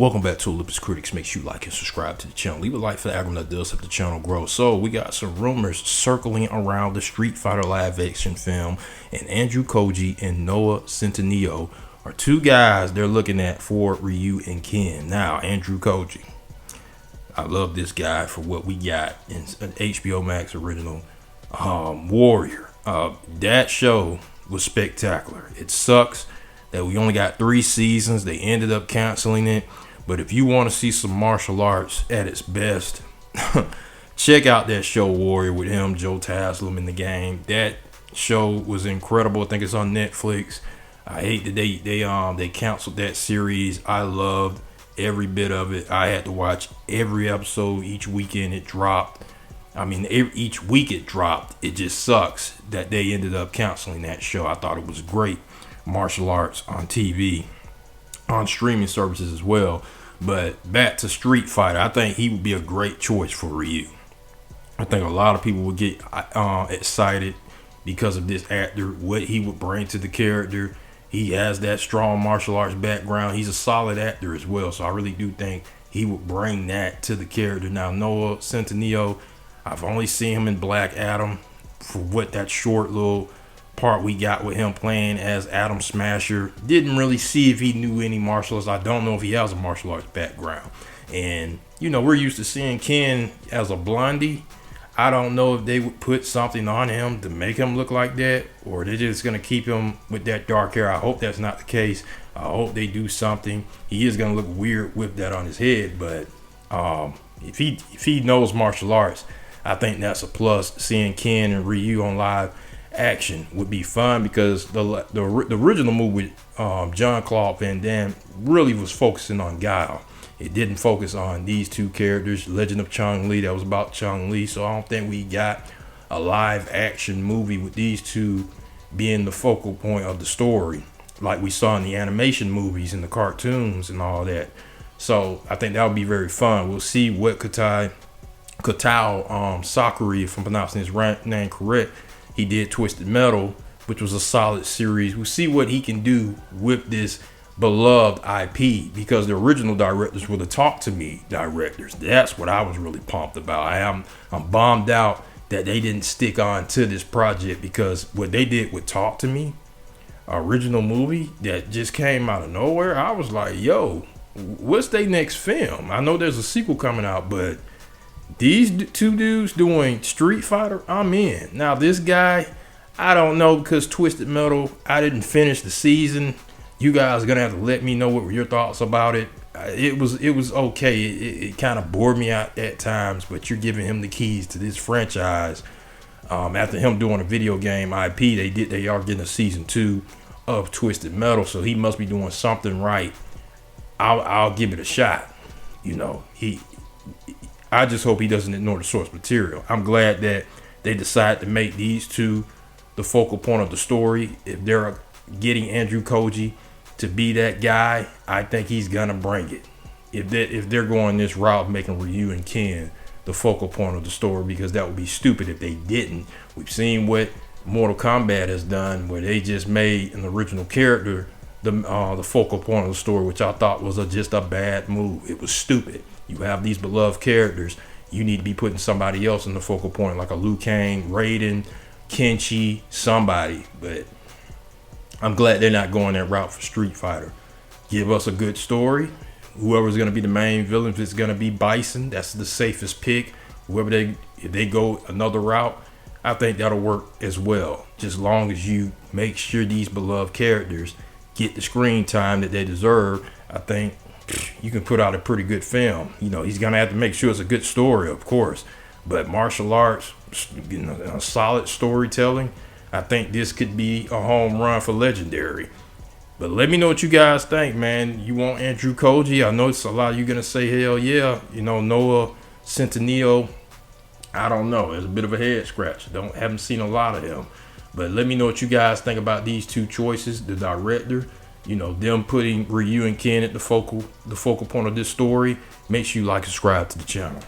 Welcome back to Olympus Critics. Make sure you like and subscribe to the channel. Leave a like for the algorithm that does help the channel grow. So we got some rumors circling around the Street Fighter live action film, and Andrew Koji and Noah Centineo are two guys they're looking at for Ryu and Ken. Now, Andrew Koji, I love this guy for what we got in an HBO Max original, Warrior. That show was spectacular. It sucks that we only got 3 seasons. They ended up canceling it. But if you want to see some martial arts at its best, check out that show Warrior with him, Joe Taslim in the game. That show was incredible. I think it's on Netflix. I hate that they canceled that series. I loved every bit of it. I had to watch every episode each weekend it dropped. I mean, each week it dropped. It just sucks that they ended up canceling that show. I thought it was great martial arts on TV, on streaming services as well. But back to Street Fighter, I think he would be a great choice for Ryu. I think a lot of people would get excited because of this actor, what he would bring to the character. He has that strong martial arts background. He's a solid actor as well, so I really do think he would bring that to the character. Now, Noah Centineo, I've only seen him in Black Adam for what that short little part we got with him playing as Adam Smasher. Didn't really see if he knew any martial arts. I don't know if he has a martial arts background. And, you know, we're used to seeing Ken as a blondie. I don't know if they would put something on him to make him look like that, or they're just going to keep him with that dark hair. I hope that's not the case. I hope they do something. He is going to look weird with that on his head, but if he knows martial arts, I think that's a plus. Seeing Ken and Ryu on live action would be fun, because the original movie with Jean-Claude Van Damme really was focusing on Guile. It didn't focus on these two characters. Legend of Chun-Li, that was about Chun-Li. So I don't think we got a live action movie with these two being the focal point of the story like we saw in the animation movies and the cartoons and all that. So I think that would be very fun. We'll see what Katao Sakura, if I'm pronouncing his name correct. He did Twisted Metal, which was a solid series. We'll see what he can do with this beloved IP, because the original directors were the Talk to Me directors. That's what I was really pumped about. I'm bummed out that they didn't stick on to this project, because what they did with Talk to Me, original movie that just came out of nowhere, I was like, yo, what's their next film? I know there's a sequel coming out, but these two dudes doing Street Fighter, I'm in. Now this guy, I don't know, because Twisted Metal, I didn't finish the season. You guys are gonna have to let me know what were your thoughts about it. It was okay. It kind of bored me out at times, but you're giving him the keys to this franchise. After him doing a video game IP, they are getting a season 2 of Twisted Metal, so he must be doing something right. I'll give it a shot. You know, I just hope he doesn't ignore the source material. I'm glad that they decided to make these two the focal point of the story. If they're getting Andrew Koji to be that guy, I think he's gonna bring it. If they're going this route, making Ryu and Ken the focal point of the story, because that would be stupid if they didn't. We've seen what Mortal Kombat has done, where they just made an original character the focal point of the story, which I thought was just a bad move. It was stupid. You have these beloved characters, you need to be putting somebody else in the focal point, like a Liu Kang, Raiden, Kenshi, somebody. But I'm glad they're not going that route for Street Fighter. Give us a good story. Whoever's going to be the main villain, if it's going to be Bison, that's the safest pick. If they go another route, I think that'll work as well. Just long as you make sure these beloved characters get the screen time that they deserve, I think you can put out a pretty good film. You know, he's going to have to make sure it's a good story, of course. But martial arts, you know, solid storytelling, I think this could be a home run for Legendary. But let me know what you guys think, man. You want Andrew Koji? I know it's a lot of you going to say, hell yeah. You know, Noah Centineo, I don't know. It's a bit of a head scratch. Haven't seen a lot of him. But let me know what you guys think about these two choices. The director, you know, them putting Ryu and Ken at the focal point of this story. Make sure you like and subscribe to the channel.